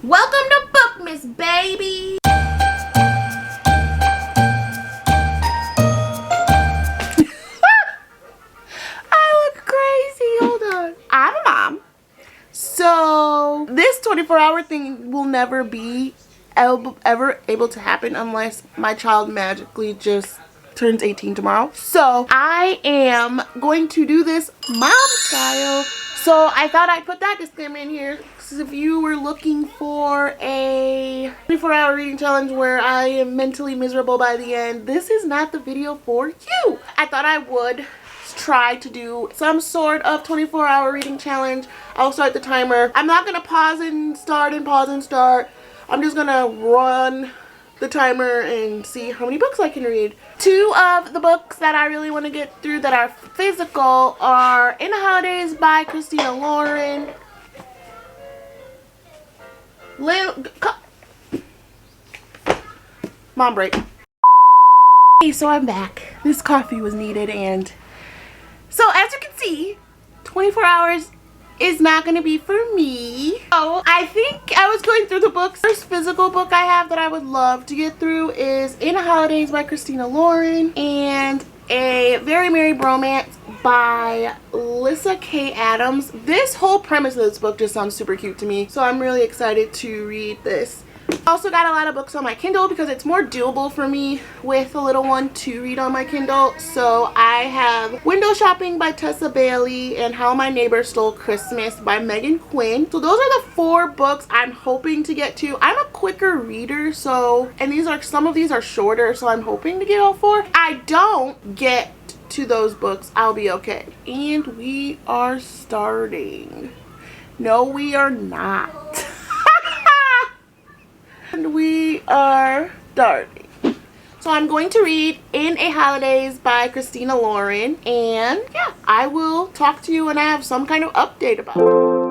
Welcome to Bookmas, baby! I look crazy. Hold on. I'm a mom. So this 24-hour thing will never be ever able to happen unless my child magically just turns 18 tomorrow. So I am going to do this mom style. So I thought I'd put that disclaimer in here. So if you were looking for a 24-hour reading challenge where I am mentally miserable by the end, this is not the video for you. I thought I would try to do some sort of 24-hour reading challenge. I'll start the timer. I'm not gonna pause and start and pause and start. I'm just gonna run the timer and see how many books I can read. Two of the books that I really want to get through that are physical are In the Holidays by Christina Lauren. Mom break. Okay, so I'm back. This coffee was needed, and so as you can see, 24 hours is not going to be for me. So I think I was going through the books. First physical book I have that I would love to get through is In the Holidays by Christina Lauren and A Very Merry Bromance by Lyssa K. Adams. This whole premise of this book just sounds super cute to me, so I'm really excited to read this. I also got a lot of books on my Kindle because it's more doable for me with a little one to read on my Kindle. So I have Window Shopping by Tessa Bailey and How My Neighbor Stole Christmas by Megan Quinn. So those are the 4 books I'm hoping to get to. I'm a quicker reader, so, and some of these are shorter, so I'm hoping to get all 4. I don't get to those books, I'll be okay. And we are starting. No, we are not. And we are starting. So I'm going to read In a Holidays by Christina Lauren, and yeah, I will talk to you when I have some kind of update about it.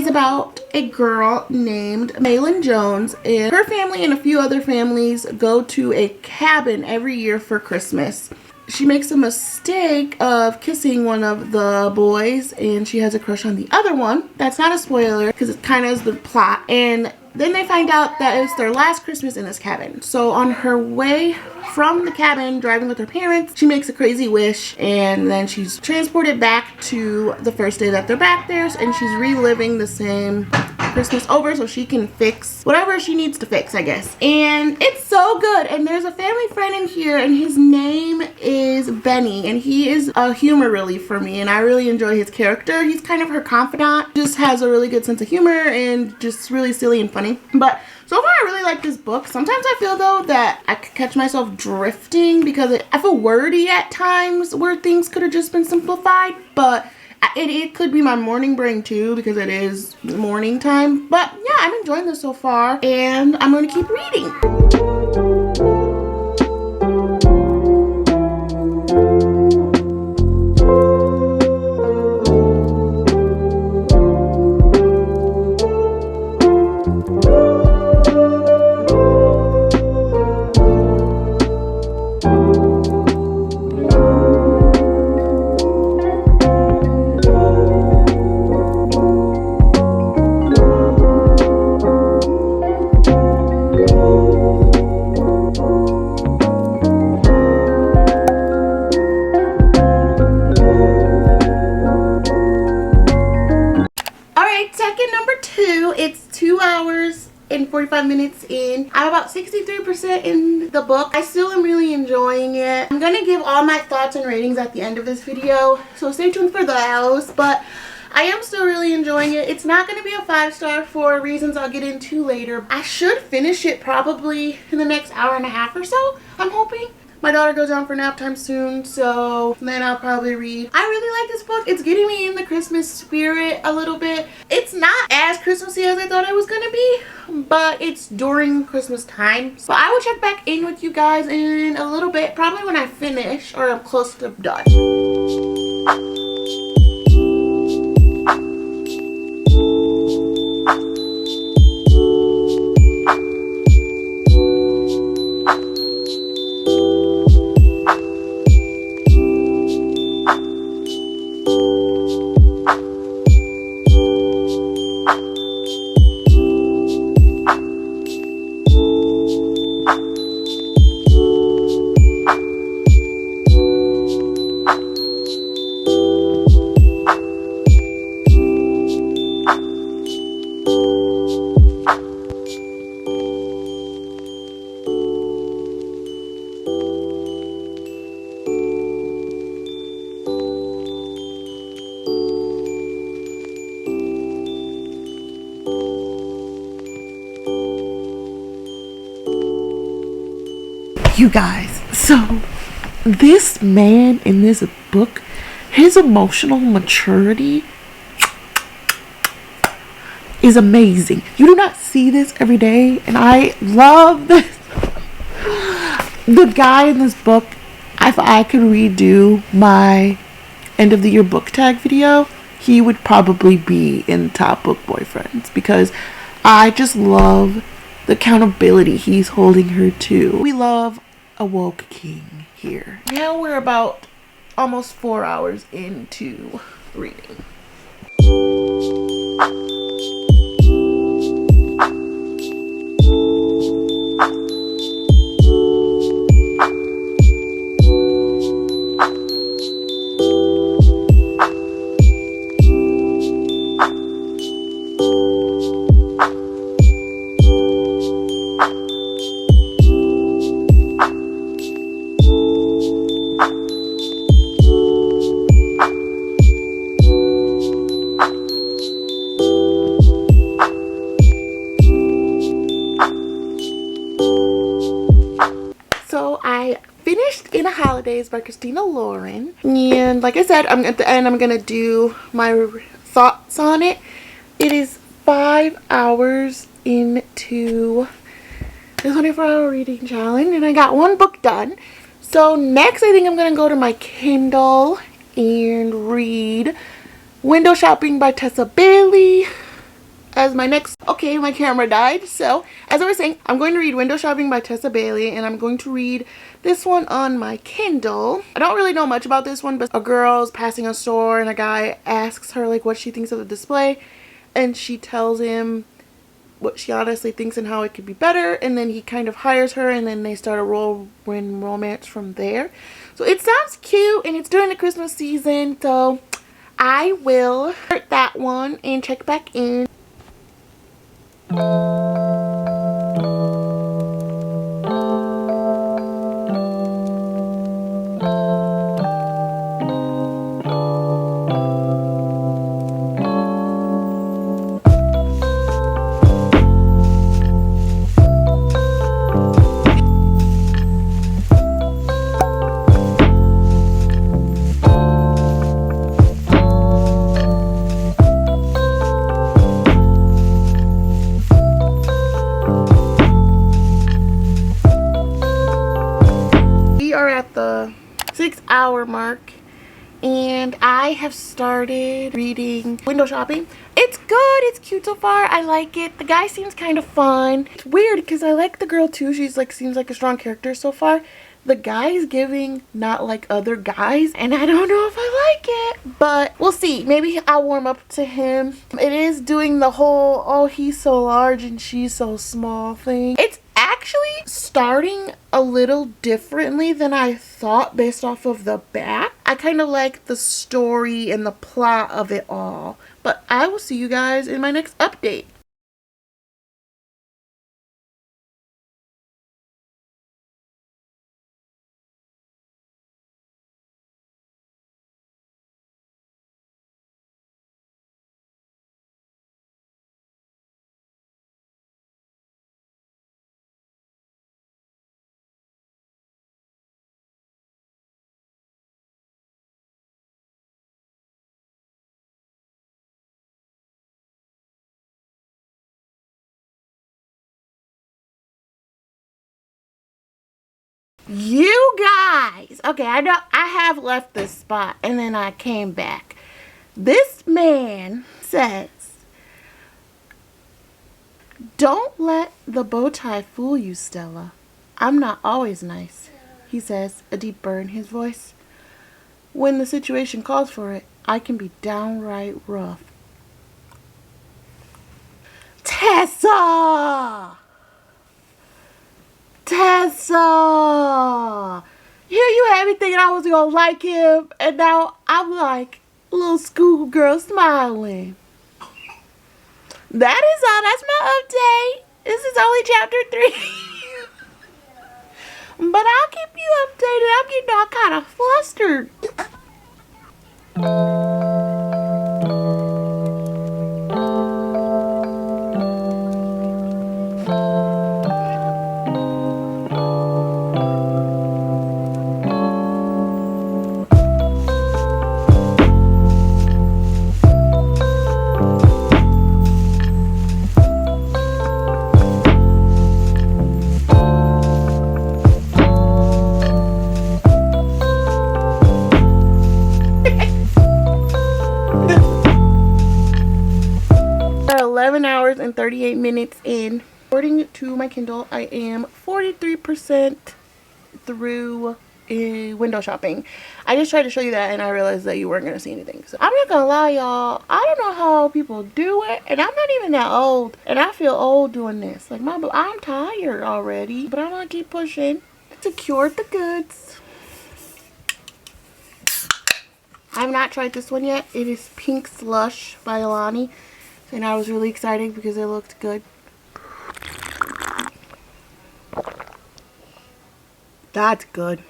About a girl named Malin Jones, and her family and a few other families go to a cabin every year for Christmas. She makes a mistake of kissing one of the boys, and she has a crush on the other one. That's not a spoiler because it kind of is the plot. And then they find out that it's their last Christmas in this cabin. So on her way from the cabin, driving with her parents, she makes a crazy wish, and then she's transported back to the first day that they're back there, and she's reliving the same Christmas over so she can fix whatever she needs to fix, I guess. And it's so good. And there's a family friend in here, and his name is Benny, and he is a humor relief for me, and I really enjoy his character. He's kind of her confidant, just has a really good sense of humor and just really silly and funny. But so far I really like this book. Sometimes I feel though that I could catch myself drifting because I feel wordy at times where things could have just been simplified, but it could be my morning brain too because it is morning time. But yeah, I'm enjoying this so far, and I'm going to keep reading. 45 minutes in. I'm about 63% in the book. I still am really enjoying it. I'm gonna give all my thoughts and ratings at the end of this video, so stay tuned for those. But I am still really enjoying it. It's not going to be a 5-star for reasons I'll get into later. I should finish it probably in the next hour and a half or so, I'm hoping. My daughter goes down for nap time soon, so then I'll probably read. I really like this book. It's getting me in the Christmas spirit a little bit. It's not as Christmassy as I thought it was going to be, but it's during Christmas time. So I will check back in with you guys in a little bit, probably when I finish or I'm close to done. You guys, so this man in this book, his emotional maturity is amazing. You do not see this every day, and I love this. The guy in this book, if I could redo my end of the year book tag video, he would probably be in top book boyfriends, because I just love the accountability he's holding her to. We love a woke king here. Now we're about almost 4 hours into reading. Holidays by Christina Lauren, and like I said, at the end I'm gonna do my thoughts on it. It is 5 hours into the 24-hour reading challenge, and I got one book done. So next I think I'm gonna go to my Kindle and read Window Shopping by Tessa Bailey as my next. Okay, my camera died. So as I was saying, I'm going to read Window Shopping by Tessa Bailey, and I'm going to read this one on my Kindle. I don't really know much about this one, but a girl's passing a store and a guy asks her like what she thinks of the display, and she tells him what she honestly thinks and how it could be better, and then he kind of hires her, and then they start a whirlwind romance from there. So it sounds cute, and it's during the Christmas season, so I will start that one and check back in. At the 6-hour mark, and I have started reading Window Shopping. It's good, it's cute so far. I like it. The guy seems kind of fun. It's weird because I like the girl too. She's like seems like a strong character so far. The guy's giving not like other guys, and I don't know if I like it, but we'll see. Maybe I'll warm up to him. It is doing the whole oh he's so large and she's so small thing. It's actually starting a little differently than I thought based off of the back. I kind of like the story and the plot of it all. But I will see you guys in my next update. You guys. Okay, I know I have left this spot and then I came back. This man says, "Don't let the bow tie fool you, Stella. I'm not always nice," he says, a deep burr in his voice. "When the situation calls for it, I can be downright rough." Tessa! Tessa! Here you had me thinking I was gonna like him, and now I'm like a little schoolgirl smiling. That is all. That's my update. This is only chapter 3. But I'll keep you updated. I'm getting all kind of flustered. 11 hours and 38 minutes in. According to my Kindle, I am 43% through window shopping. I just tried to show you that and I realized that you weren't going to see anything. So I'm not going to lie, y'all. I don't know how people do it, and I'm not even that old, and I feel old doing this. Like, I'm tired already, but I'm going to keep pushing. Secured the goods. I've not tried this one yet. It is Pink Slush by Alani, and I was really excited because it looked good. That's good.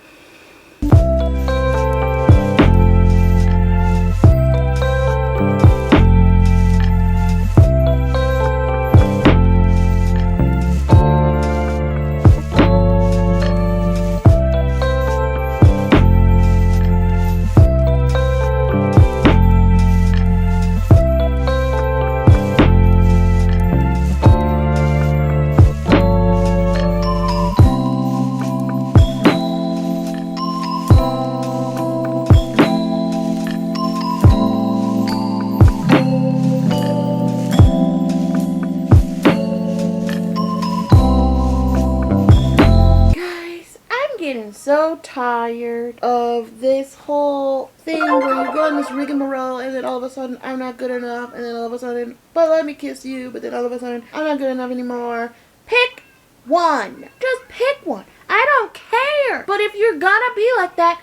So tired of this whole thing where you go on this rigmarole and then all of a sudden I'm not good enough, and then all of a sudden, but let me kiss you, but then all of a sudden I'm not good enough anymore. Pick one. Just pick one. I don't care. But if you're gonna be like that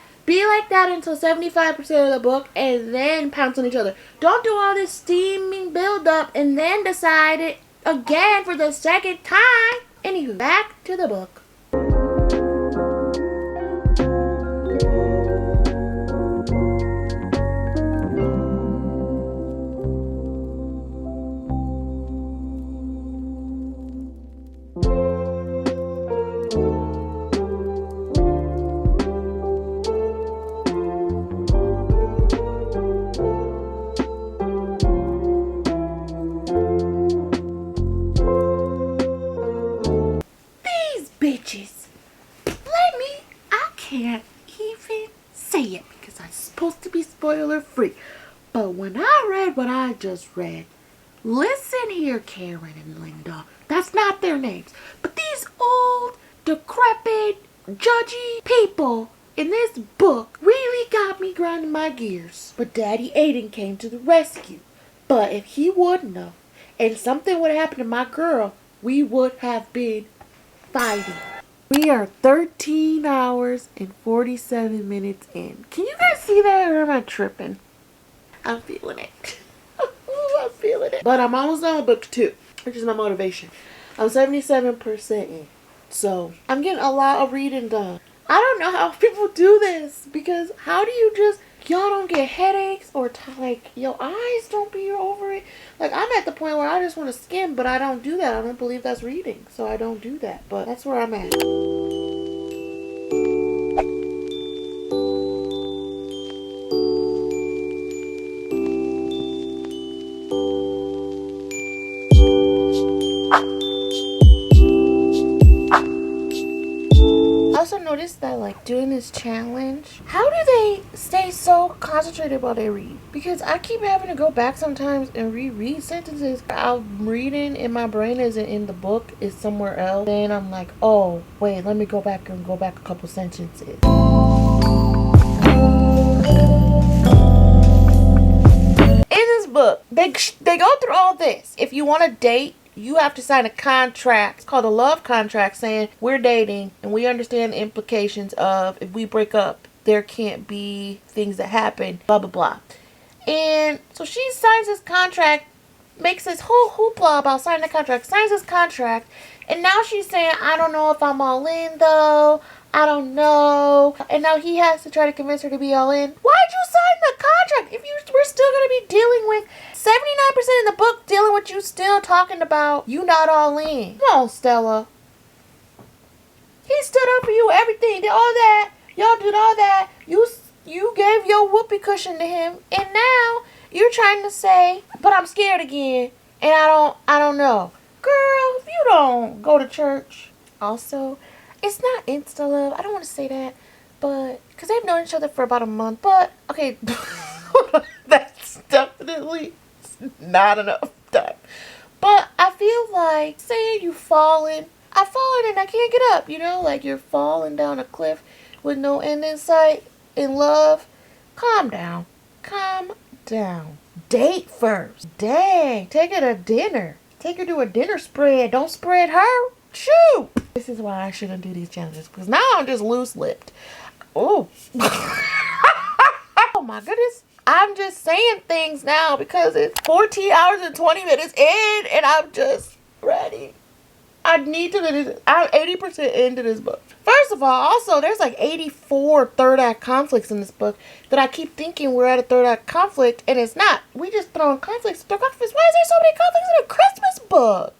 until 75% of the book and then pounce on each other. Don't do all this steaming build up and then decide it again for the second time. Anywho, back to the book. Can't even say it because I'm supposed to be spoiler free. But when I read what I just read, listen here, Karen and Linda, that's not their names, but these old, decrepit, judgy people in this book really got me grinding my gears. But Daddy Aiden came to the rescue. But if he wouldn't have, and something would have happened to my girl, we would have been fighting. We are 13 hours and 47 minutes in. Can you guys see that, or am I tripping? I'm feeling it. I'm feeling it. But I'm almost done with book 2, which is my motivation. I'm 77% in. So I'm getting a lot of reading done. I don't know how people do this, because how do you just, y'all don't get headaches or like your eyes don't be over it? Like, I'm at the point where I just want to skim, but I don't do that. I don't believe that's reading, so I don't do that. But that's where I'm at. I also noticed that like doing this challenge. How do they stay so concentrated while they read? Because I keep having to go back sometimes and reread sentences I'm reading and my brain isn't in the book, it's somewhere else. Then I'm like, oh wait, let me go back a couple sentences. In this book, they go through all this. If you want to date, you have to sign a contract. It's called a love contract, saying we're dating and we understand the implications of if we break up, there can't be things that happen, blah, blah, blah. And so she signs this contract, makes this whole hoopla about signing the contract, signs this contract, and now she's saying, I don't know if I'm all in though. I don't know. And now he has to try to convince her to be all in. Why'd you sign the contract if we're still going to be dealing with 79% in the book dealing with you still talking about you not all in? Come on, Stella. He stood up for you, everything, did all that. Y'all did all that. You gave your whoopee cushion to him, and now you're trying to say, but I'm scared again, and I don't know. Girl, if you don't go to church. Also, it's not insta love. I don't want to say that, but because they've known each other for about a month. But okay, that's definitely not enough time. But I feel like saying you've fallen. I've fallen and I can't get up. You know, like you're falling down a cliff with no end in sight. In love, calm down. Calm down. Date first. Dang, take her to dinner. Take her to a dinner spread. Don't spread her. Shoot. This is why I shouldn't do these challenges, because now I'm just loose-lipped. Oh. Oh my goodness. I'm just saying things now because it's 14 hours and 20 minutes in and I'm just ready. I need to finish it. I'm 80% into this book. First of all, also, there's like 84 third act conflicts in this book that I keep thinking we're at a third act conflict, and it's not. We just put on conflicts. Third conflicts. Why is there so many conflicts in a Christmas book?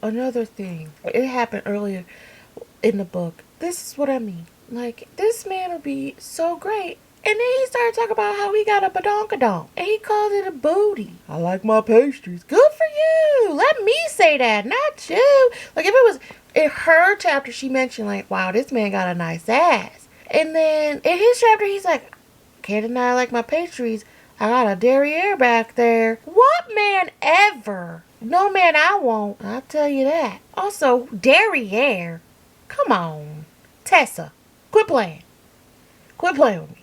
Another thing, it happened earlier in the book. This is what I mean. Like, this man would be so great, and then he started talking about how he got a badonkadonk, and he called it a booty. I like my pastries. Good for you. Let me say that, not you. Like, if it was in her chapter, she mentioned like, wow, this man got a nice ass. And then in his chapter, he's like, can't deny I like my pastries. I got a derriere back there. What man ever? No man I won't. I'll tell you that. Also, derriere. Come on. Tessa, quit playing. Quit playing with me.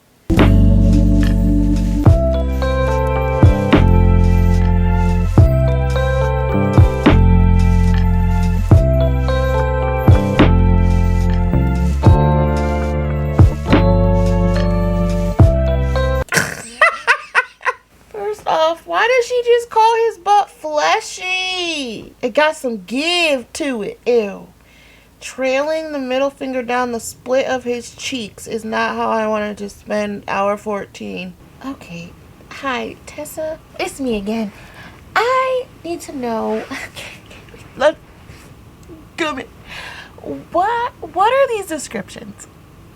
Why did she just call his butt fleshy? It got some give to it. Ew. Trailing the middle finger down the split of his cheeks is not how I wanted to spend hour 14. Okay. Hi, Tessa. It's me again. I need to know. Look. Come in. What are these descriptions?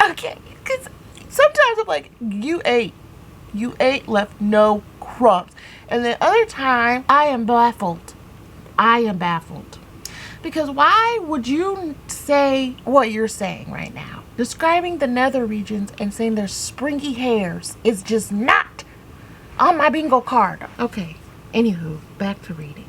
Okay. Because sometimes I'm like, you ate. You ate, left no crumbs. And the other time, I am baffled. Because why would you say what you're saying right now? Describing the nether regions and saying there's springy hairs is just not on my bingo card. Okay, anywho, back to reading.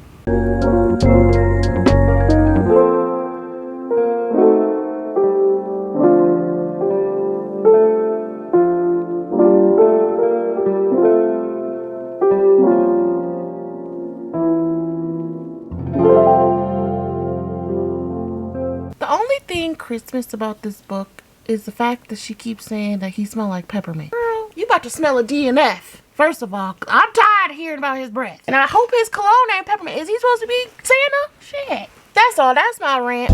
Christmas about this book is the fact that she keeps saying that he smells like peppermint. Girl, you about to smell a DNF. First of all, I'm tired of hearing about his breath. And I hope his cologne ain't peppermint. Is he supposed to be Santa? Shit. That's all. That's my rant.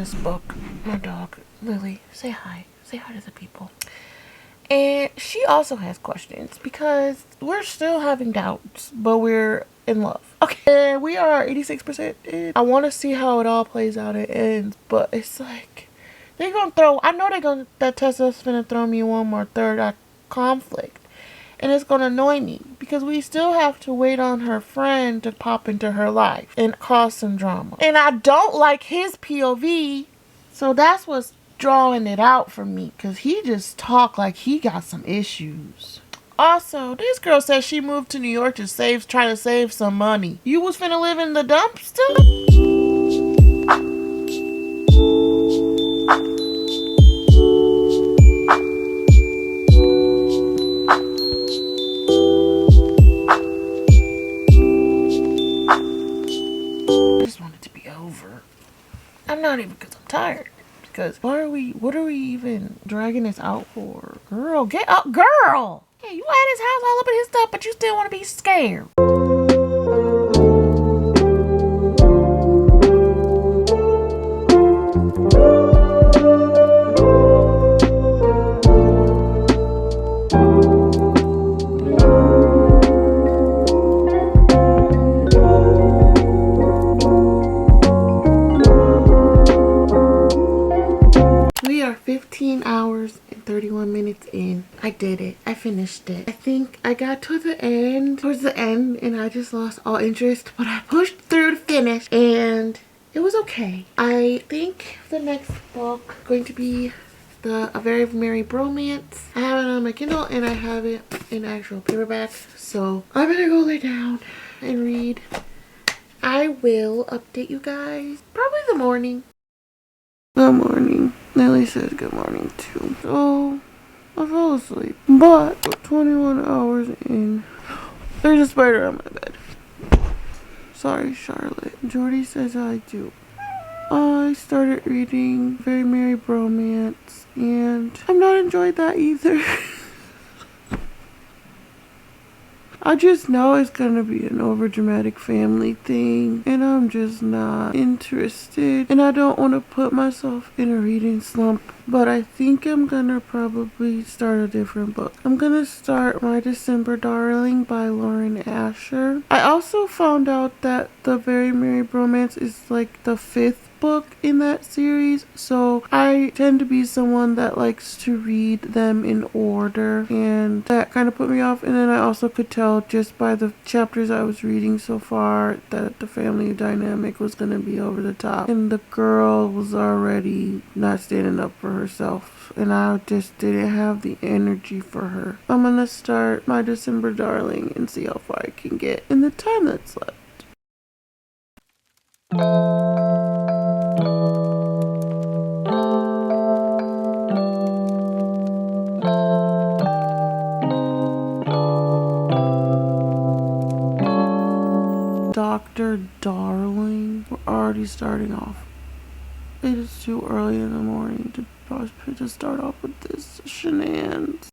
this book. My dog, Lily, say hi. Say hi to the people. And she also has questions because we're still having doubts, but we're in love. Okay, and we are 86% in. I want to see how it all plays out at ends, but it's like they're gonna throw. I know that Tessa's gonna throw me one more third act conflict, and it's gonna annoy me because we still have to wait on her friend to pop into her life and cause some drama. And I don't like his POV, so that's what's drawing it out for me, because he just talk like he got some issues. Also, this girl says she moved to New York to try to save some money. You was finna live in the dumpster? I just want it to be over. I'm not even, because I'm tired. Because what are we even dragging this out for? Girl, get up, girl! Yeah, you had his house all up in his stuff, but you still want to be scared. We are 15 hours and 31 minutes in. I did it. I finished it. I think I got to the end, towards the end, and I just lost all interest, but I pushed through to finish, and it was okay. I think the next book is going to be A Very Merry Bromance. I have it on my Kindle, and I have it in actual paperback, so I better go lay down and read. I will update you guys probably the morning. Good morning. Nelly says good morning too. So I fell asleep, but 21 hours in, there's a spider on my bed. Sorry, Charlotte. Jordy says I do. I started reading Very Merry Bromance, and I've not enjoyed that either. I just know it's gonna be an overdramatic family thing, and I'm just not interested, and I don't want to put myself in a reading slump, but I think I'm gonna probably start a different book. I'm gonna start My December Darling by Lauren Asher. I also found out that The Very Merry Bromance is like the 5th book in that series, so I tend to be someone that likes to read them in order, and that kind of put me off. And then I also could tell just by the chapters I was reading so far that the family dynamic was going to be over the top, and the girl was already not standing up for herself, and I just didn't have the energy for her. I'm gonna start My December Darling and see how far I can get in the time that's left. Dr. Darling. We're already starting off. It is too early in the morning to start off with this shenanigans.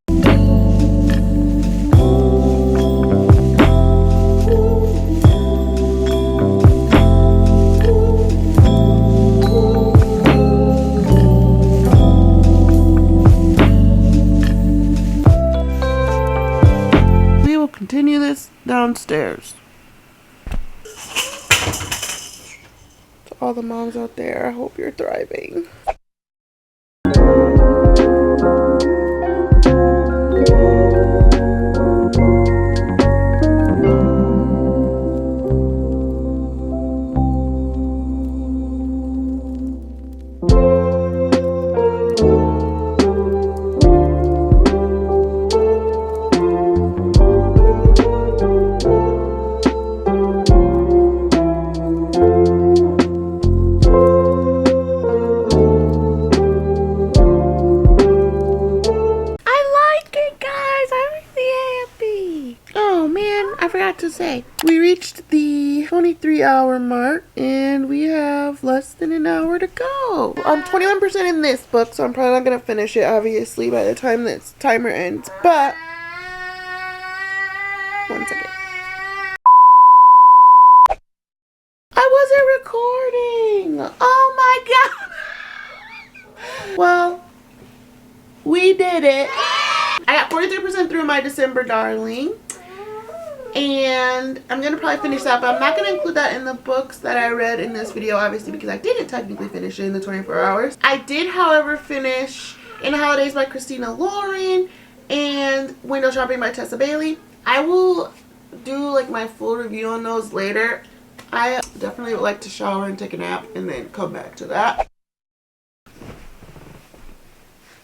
We will continue this downstairs. To all the moms out there, I hope you're thriving. To say, we reached the 23-hour mark, and we have less than an hour to go. I'm 21% in this book, so I'm probably not gonna finish it, obviously, by the time this timer ends. But 1 second. I wasn't recording. Oh my god. did it. I got 43% through my December Darling. And I'm going to probably finish that, but I'm not going to include that in the books that I read in this video, obviously, because I didn't technically finish it in the 24 hours. I did, however, finish In the Holidays by Christina Lauren and Window Shopping by Tessa Bailey. I will do like my full review on those later. I definitely would like to shower and take a nap and then come back to that.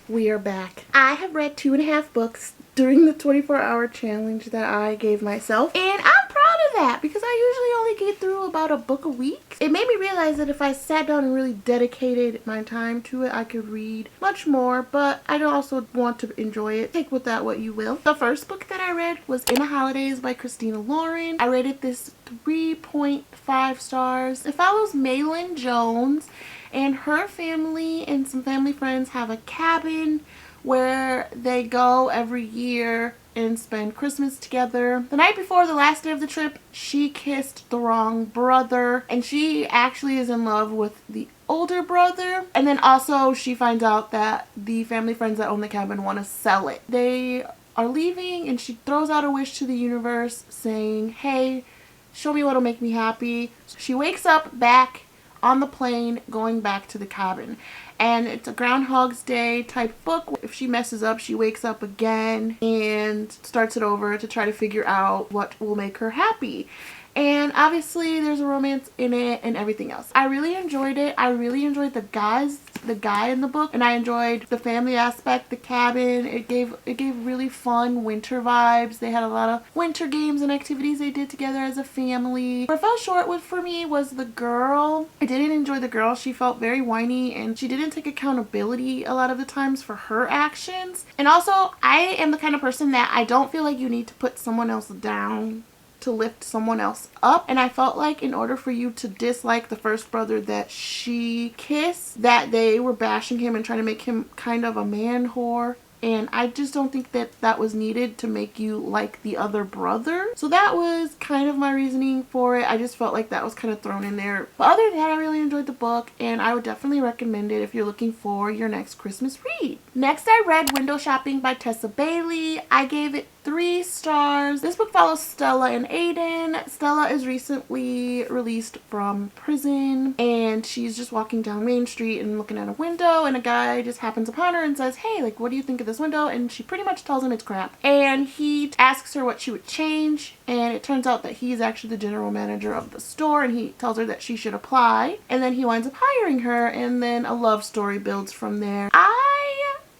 We are back. I have read 2.5 books during the 24-hour challenge that I gave myself, and I'm proud of that because I usually only get through about a book a week. It made me realize that if I sat down and really dedicated my time to it, I could read much more, but I also want to enjoy it. Take with that what you will. The first book that I read was In the Holidays by Christina Lauren. I rated this 3.5 stars. It follows Maylin Jones, and her family and some family friends have a cabin where they go every year and spend Christmas together. The night before the last day of the trip, she kissed the wrong brother, and she actually is in love with the older brother. And then also she finds out that the family friends that own the cabin want to sell it. They are leaving, and she throws out a wish to the universe saying, hey, show me what'll make me happy. So she wakes up back on the plane going back to the cabin, and it's a Groundhog's Day type book. If she messes up, she wakes up again and starts it over to try to figure out what will make her happy. And obviously there's a romance in it and everything else. I really enjoyed it. I really enjoyed the guy in the book, and I enjoyed the family aspect, the cabin. It gave really fun winter vibes. They had a lot of winter games and activities they did together as a family. What fell short with for me was the girl. I didn't enjoy the girl. She felt very whiny, and she didn't take accountability a lot of the times for her actions. And also, I am the kind of person that I don't feel like you need to put someone else down to lift someone else up, and I felt like in order for you to dislike the first brother that she kissed, that they were bashing him and trying to make him kind of a man whore. And I just don't think that that was needed to make you like the other brother. So that was kind of my reasoning for it. I just felt like that was kind of thrown in there. But other than that, I really enjoyed the book, and I would definitely recommend it if you're looking for your next Christmas read. Next, I read Window Shopping by Tessa Bailey. I gave it 3 stars. This book follows Stella and Aiden. Stella is recently released from prison, and she's just walking down Main Street and looking at a window, and a guy just happens upon her and says, hey, like, what do you think of this window? And she pretty much tells him it's crap. And he asks her what she would change, and it turns out that he's actually the general manager of the store, and he tells her that she should apply, and then he winds up hiring her, and then a love story builds from there. I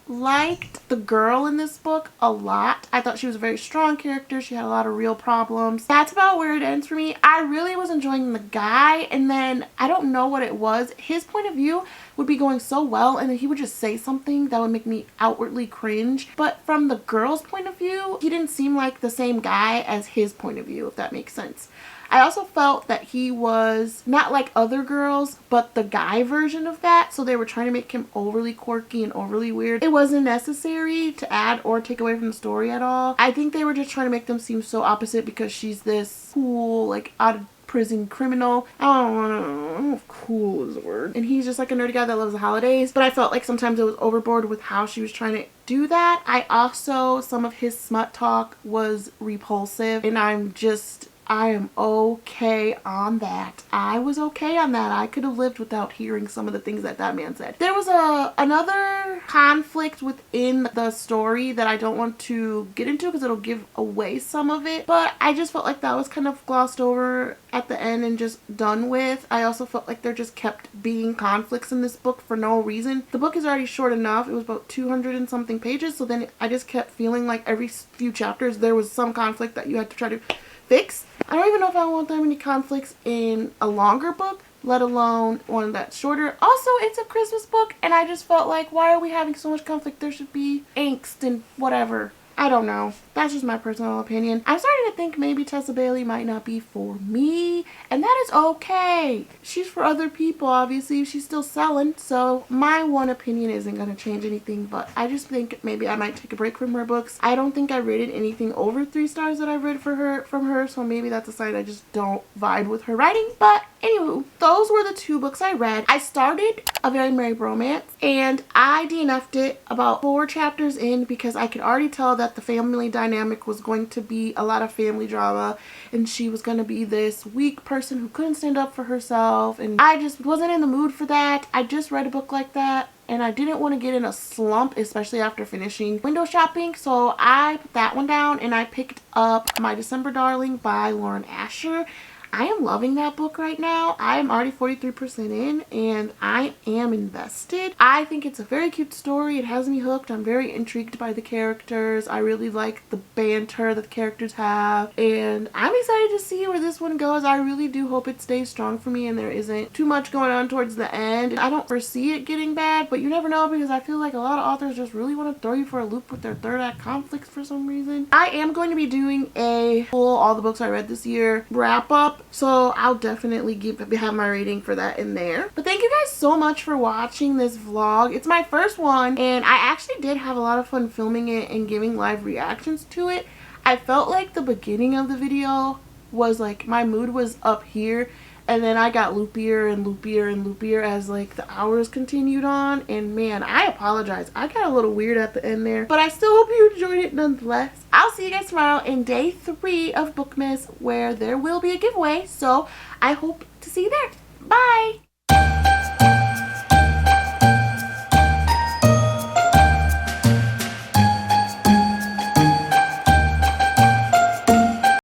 liked the girl in this book a lot. I thought she was a very strong character. She had a lot of real problems. That's about where it ends for me. I really was enjoying the guy, and then I don't know what it was. His point of view would be going so well, and then he would just say something that would make me outwardly cringe. But from the girl's point of view, he didn't seem like the same guy as his point of view, if that makes sense. I also felt that he was not like other girls, but the guy version of that. So they were trying to make him overly quirky and overly weird. It wasn't necessary to add or take away from the story at all. I think they were just trying to make them seem so opposite because she's this cool, like, out of prison criminal. I don't know if cool is the word. And he's just like a nerdy guy that loves the holidays. But I felt like sometimes it was overboard with how she was trying to do that. Some of his smut talk was repulsive, and I am okay on that. I was okay on that. I could have lived without hearing some of the things that man said. There was another conflict within the story that I don't want to get into because it'll give away some of it. But I just felt like that was kind of glossed over at the end and just done with. I also felt like there just kept being conflicts in this book for no reason. The book is already short enough. It was about 200 and something pages. So then I just kept feeling like every few chapters there was some conflict that you had to try to fix. I don't even know if I want that many conflicts in a longer book, let alone one that's shorter. Also, it's a Christmas book, and I just felt like, why are we having so much conflict? There should be angst and whatever. I don't know. That's just my personal opinion. I'm starting to think maybe Tessa Bailey might not be for me, and that is okay. She's for other people, obviously. She's still selling, so my one opinion isn't going to change anything, but I just think maybe I might take a break from her books. I don't think I rated anything over 3 stars that I read from her, so maybe that's a sign I just don't vibe with her writing, but Anywho, those were the 2 books I read. I started A Very Merry Bromance and I DNF'd it about 4 chapters in because I could already tell that the family dynamic was going to be a lot of family drama and she was going to be this weak person who couldn't stand up for herself, and I just wasn't in the mood for that. I just read a book like that and I didn't want to get in a slump, especially after finishing window shopping, so I put that one down and I picked up My December Darling by Lauren Asher. I am loving that book right now. I am already 43% in and I am invested. I think it's a very cute story. It has me hooked. I'm very intrigued by the characters. I really like the banter that the characters have and I'm excited to see where this one goes. I really do hope it stays strong for me and there isn't too much going on towards the end. I don't foresee it getting bad, but you never know because I feel like a lot of authors just really want to throw you for a loop with their third act conflicts for some reason. I am going to be doing a full all the books I read this year wrap up, so I'll definitely have my rating for that in there. But thank you guys so much for watching this vlog. It's my first one and I actually did have a lot of fun filming it and giving live reactions to it. I felt like the beginning of the video was like my mood was up here and then I got loopier and loopier and loopier as like the hours continued on, and man, I apologize. I got a little weird at the end there, but I still hope you enjoyed it nonetheless. I'll see you guys tomorrow in day 3 of Bookmas where there will be a giveaway, so I hope to see you there. Bye!